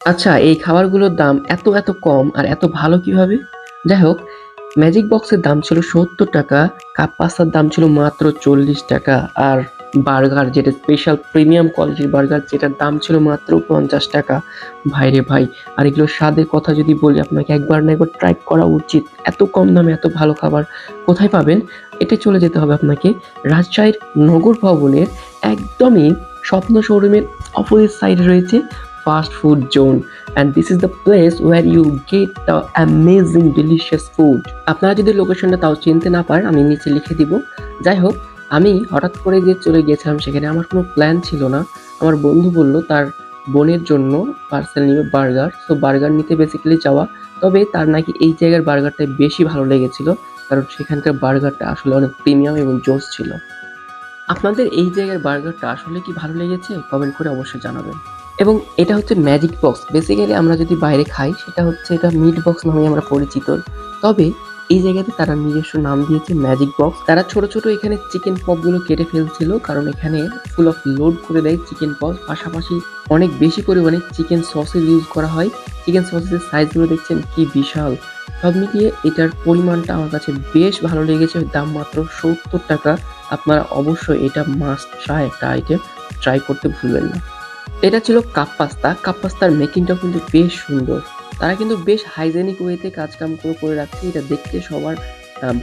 আচ্ছা, এই খাবারগুলোর দাম এত কম আর এত ভালো কিভাবে? যাই হোক, ম্যাজিক বক্সের দাম ছিল ৳৭০, কাপ পাস্তার দাম ছিল মাত্র ৳৪০ আর বার্গার যেটা স্পেশাল প্রিমিয়াম কোয়ালিটির বার্গার যেটার দাম ছিল মাত্র ৳৫০। ভাইরে ভাই! আর এগুলোর স্বাদের কথা যদি বলি আপনাকে একবার না একবার ট্রাই করা উচিত। এত কম দামে এত ভালো খাবার কোথায় পাবেন? এটা চলে যেতে হবে আপনাকে রাজশাহীর নগর ভবনের একদমই স্বপ্ন শোরুমের অপোজিট সাইডে রয়েছে fast food zone and this is the place where you get the amazing delicious food. আপনারা যদি লোকেশনটা তাও চিনতে না পারেন আমি নিচে লিখে দিব। যাই হোক, আমি হঠাৎ করে যে চলে গিয়েছিলাম সেখানে আমার কোনো প্ল্যান ছিল না। আমার বন্ধু বলল তার বোনের জন্য পার্সেল নিবে বার্গার। সো বার্গার নিতে বেসিক্যালি যাওয়া। তবে তার নাকি এই জায়গার বার্গারটাই বেশি ভালো লেগেছিল। কারণ সেখানকার বার্গারটা আসলে অনেক প্রিমিয়াম এবং জোস ছিল। আপনাদের এই জায়গার বার্গারটা আসলে কি ভালো লেগেছে? কমেন্ট করে অবশ্যই জানাবেন। এবং এটা হচ্ছে ম্যাজিক বক্স। বেসিক্যালি আমরা যদি বাইরে খাই সেটা হচ্ছে এটা মিট বক্স নামেই আমরা পরিচিত। তবে এই জায়গাতে তারা নিজস্ব নাম দিয়েছে ম্যাজিক বক্স। তারা ছোট এখানে চিকেন পপ গুলো কেটে ফেলছিল। কারণ এখানে ফুল অফ লোড করে দেয় চিকেন পপ। পাশাপাশি অনেক বেশি পরিমাণে চিকেন সসেজ ইউজ করা হয়। চিকেন সসেজের সাইজগুলো দেখছেন কি বিশাল। সব মিলিয়ে এটার পরিমাণটা আমার কাছে বেশ ভালো লেগেছে। দাম মাত্র ৳৭০। আপনারা অবশ্যই এটা মাস্ট ট্রাই একটা আইটেম। ট্রাই করতে ভুলবেন না। এটা ছিল কাপ পাস্তা। কাপ পাস্তার মেকিংটাও কিন্তু বেশ সুন্দর। তারা কিন্তু বেশ হাইজেনিক ওয়েতে কাজকামগুলো করে রাখছে। এটা দেখতে সবার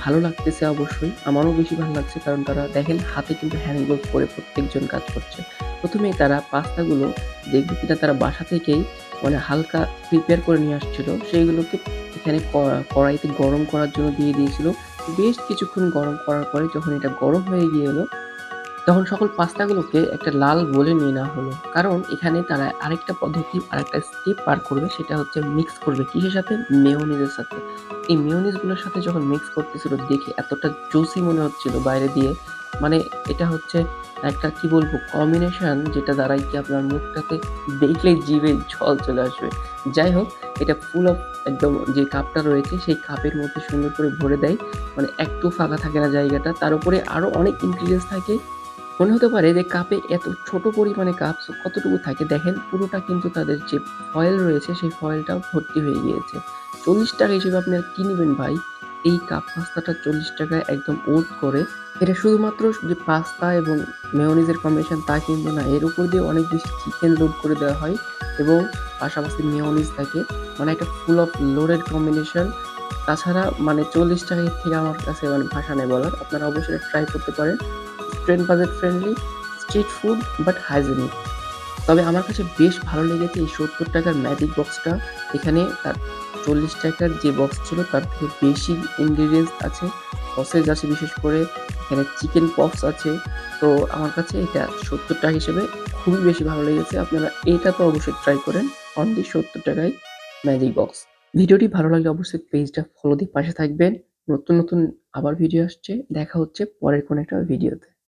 ভালো লাগতেছে অবশ্যই। আমারও বেশি ভালো লাগছে কারণ তারা দেখেন হাতে কিন্তু হ্যান্ড গ্লোভস পরে প্রত্যেকজন কাজ করছে। ১ম এই তারা পাস্তাগুলো যেগুলো কিনা তারা বাসা থেকেই মানে হালকা প্রিপেয়ার করে নিয়ে আসছিল, সেইগুলোকে এখানে কড়াইতে গরম করার জন্য দিয়ে দিয়েছিল। বেশ কিছুক্ষণ গরম করার পরে যখন এটা গরম হয়ে গেল তখন সকল পাস্তাগুলোকে একটা লাল বোলে নিয়ে নেওয়া হলো। কারণ এখানে তারা আরেকটা পদ্ধতি, আরেকটা স্টেপ পার করবে সেটা হচ্ছে মিক্স করবে। কিসের সাথে? মেয়োনিজের সাথে। এই মেয়োনিজ গুলোর সাথে যখন মিক্স করতেছিল দেখে এতটা জুসি মনে হচ্ছিল বাইরে দিয়ে। মানে এটা হচ্ছে একটা কি বলবো কম্বিনেশন যেটা দ্বারাই কি আপনার মুখটাতে দেখলেই জিভে জল চলে আসবে। যাই হোক, এটা ফুল অফ একদম যে কাপটা রয়েছে সেই কাপের মধ্যে সুন্দর করে ভরে দেয়। মানে একটু ফাঁকা থাকে না জায়গাটা। তার উপরে আরো অনেক ইনগ্রিডিয়েন্টস থাকে। মনে হতে পারে যে কাপে এত ছোট পরিমাণে কাপ সো কতটুকু থাকে দেখেন পুরোটা কিন্তু তাদের যে ফয়েল রয়েছে সেই ফয়েলটাও ভর্তি হয়ে গিয়েছে। ৳৪০ হিসেবে আপনি আর কি নিবেন ভাই? এই কাপ পাস্তাটা ৳৪০ একদম ওর্থ করে। এটা শুধুমাত্র যে পাস্তা এবং মেয়োনিজের কম্বিনেশন তা কিন্তু না। এর উপর দিয়ে অনেক বেশি চিকেন লোড করে দেওয়া হয় এবং পাশাপাশি মেয়োনিজ থাকে। মানে একটা ফুল অফ লোডেড কম্বিনেশন। তাছাড়া মানে ৳৪০ এর থেকে আমার কাছে মানে ভাষা নেই বলার। আপনারা অবশ্যই ট্রাই করতে পারেন। Student budget friendly street food but hygienic. তবে আমার কাছে বেশ ভালো লেগেছে এই ৳৭০ র ম্যাজিক বক্সটা। এখানে তার ৳৪০ র যে বক্স ছিল তার থেকে বেশি ইনগ্রিডিয়েন্টস আছে। সসেজ আছে বিশেষ করে, এখানে চিকেন পপস আছে। তো আমার কাছে এটা ৳৭০ হিসেবে খুবই বেশি ভালো লেগেছে। আপনারা এটা তো অবশ্যই ট্রাই করেন। অনলি ৳৭০ য় ম্যাজিক বক্স। ভিডিওটি ভালো লাগলে অবশ্যই পেজটা ফলো দিয়ে পাশে থাকবেন। নতুন আবার ভিডিও আসছে। দেখা হচ্ছে পরের কোনো একটা ভিডিওতে।